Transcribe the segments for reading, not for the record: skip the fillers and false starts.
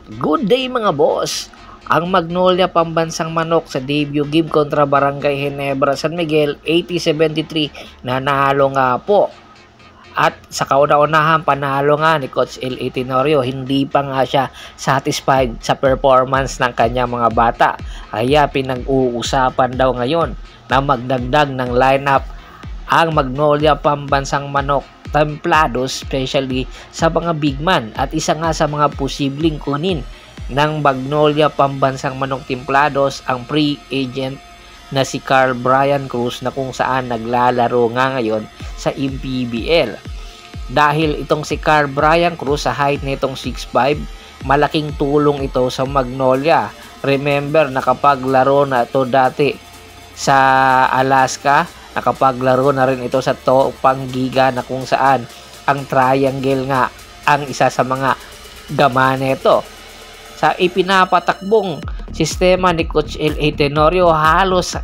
Good day mga boss! Ang Magnolia pambansang manok sa debut game kontra Barangay Ginebra San Miguel 80-73 nanalo nga po. At sa kauna-unahan panalo nga ni Coach L.A. Tenorio, hindi pa nga siya satisfied sa performance ng kanyang mga bata. Kaya pinag-uusapan daw ngayon na magdagdag ng lineup ang Magnolia pambansang manok templados, especially sa mga big man, at isa nga sa mga posibleng kunin ng Magnolia pambansang manok templados ang free agent na si Carl Brian Cruz na kung saan naglalaro nga ngayon sa MPBL. Dahil itong si Carl Brian Cruz sa height nitong 6'5", malaking tulong ito sa Magnolia. Remember, nakapaglaro na ito dati sa Alaska, nakapaglaro na rin ito sa Panggiga na kung saan ang triangle nga ang isa sa mga gama nito. Sa ipinapatakbong sistema ni Coach L.A. Tenorio, halos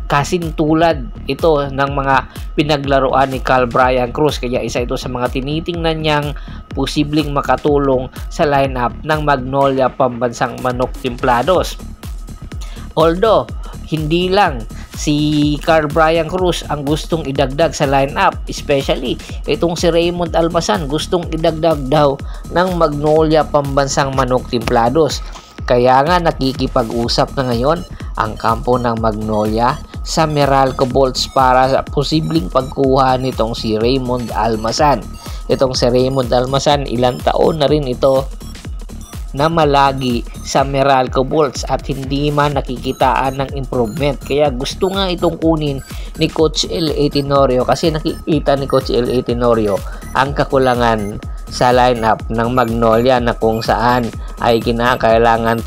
kasintulad ito ng mga pinaglaruan ni Carl Brian Cruz, kaya isa ito sa mga tinitingnan niyang posibleng makatulong sa lineup ng Magnolia pambansang manok templados. Although hindi lang si Carl Brian Cruz ang gustong idagdag sa lineup, especially itong si Raymond Almasan gustong idagdag daw ng Magnolia pambansang manok templados. Kaya nga nakikipag-usap na ngayon ang kampo ng Magnolia sa Meralco Bolts para sa posibleng pagkuha nitong si Raymond Almasan. Itong si Raymond Almasan, ilang taon na rin ito na malagi sa Meralco Bolts at hindi man nakikitaan ng improvement. Kaya gusto nga itong kunin ni Coach L.A. Tenorio kasi nakikita ni Coach L.A. Tenorio ang kakulangan sa lineup ng Magnolia na kung saan ay kinakailangan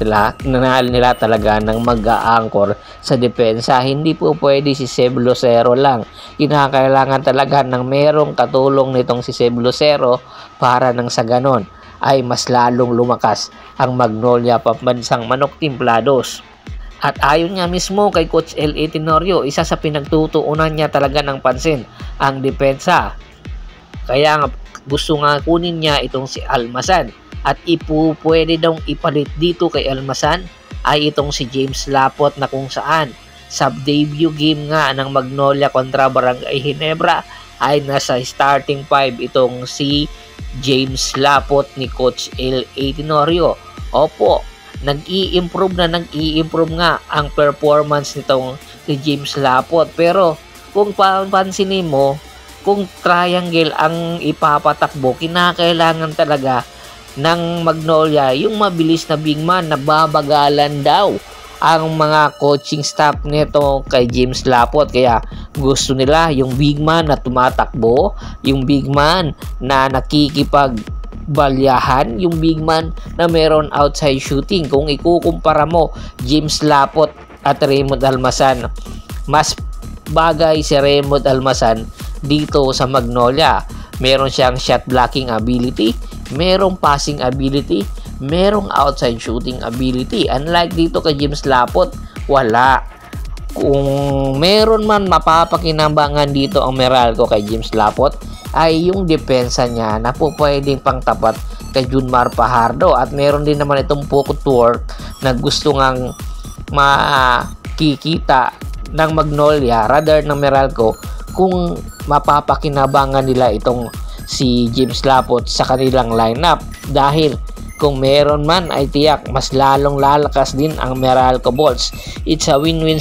nila talaga ng mag-a-anchor sa depensa. Hindi po pwede si Seb Lucero lang. Kinakailangan talaga ng merong katulong nitong si Seb Lucero para nang sa ganon ay mas lalong lumakas ang Magnolia pambansang manok templados. At ayon nga mismo kay Coach L.A. Tenorio, isa sa pinagtutuunan niya talaga ng pansin ang depensa. Kaya nga gusto nga kunin niya itong si Almasan, at pwede daw ipalit dito kay Almasan ay itong si James Lapot na kung saan sa debut game nga ng Magnolia kontra Barangay Ginebra ay nasa starting 5 itong si James Lapot ni Coach L.A. Tenorio. Opo, nag-i-improve nga ang performance nitong si James Lapot, pero kung pansinin mo, kung triangle ang ipapatakbo, kinakailangan talaga ng Magnolia yung mabilis na big man. Nababagalan daw ang mga coaching staff nito kay James Lapot, kaya gusto nila yung big man na tumatakbo, yung big man na nakikipagbalyahan, yung big man na meron outside shooting. Kung ikukumpara mo James Lapot at Raymond Almasan, mas bagay si Raymond Almasan dito sa Magnolia. Meron siyang shot blocking ability, merong passing ability, merong outside shooting ability. Unlike dito kay James Lapot, wala. Kung meron man mapapakinabangan dito ang Meralco kay James Lapot ay yung depensa niya na po pwedeng pangtapat kay Junmar Fajardo. At meron din naman itong footwork na gusto ngang makikita ng Magnolia rather ng Meralco kung mapapakinabangan nila itong si James Lapot sa kanilang lineup. Dahil kung meron man ay tiyak mas lalong lalakas din ang Meralco Bolts. It's a win-win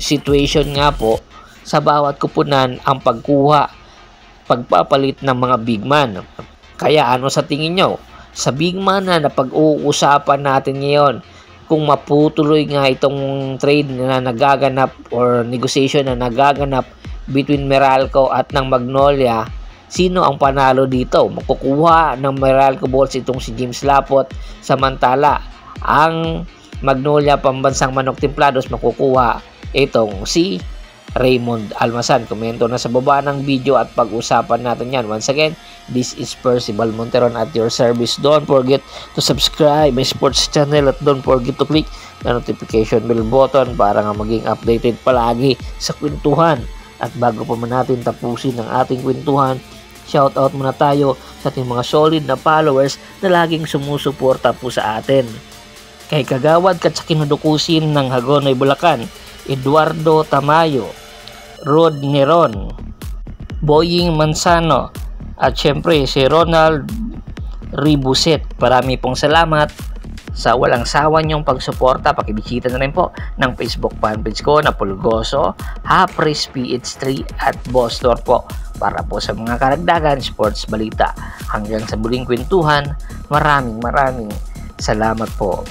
situation nga po sa bawat kupunan ang pagpapalit ng mga big man. Kaya ano sa tingin nyo? Sa big man na napag-uusapan natin ngayon, kung maputuloy nga itong trade na nagaganap or negotiation na nagaganap between Meralco at ng Magnolia, sino ang panalo dito? Makukuha ng Meralco Bolts itong si James Lapot, samantala ang Magnolia pambansang manok templados makukuha itong si Raymond Almasan. Komento na sa baba ng video at pag-usapan natin yan. Once again, this is Percival Monteron at your service. Don't forget to subscribe my sports channel at don't forget to click the notification bell button para nga maging updated palagi sa kwentuhan. At bago pa man natin tapusin ang ating kwentuhan, Shoutout muna tayo sa ating mga solid na followers na laging sumusuporta po sa atin. Kay Kagawad kat sa kinudukusin ng Hagonoy, Bulacan, Eduardo Tamayo, Rod Neron, Boying Mansano, at syempre si Ronald Ribuset. Marami pong salamat sa walang sawa niyong pagsuporta. Pakibisita na rin po ng Facebook fanpage ko na Pulgoso, Hapris PH3 at Bostor po para po sa mga karagdagan sports balita. Hanggang sa muling kwentuhan, maraming salamat po.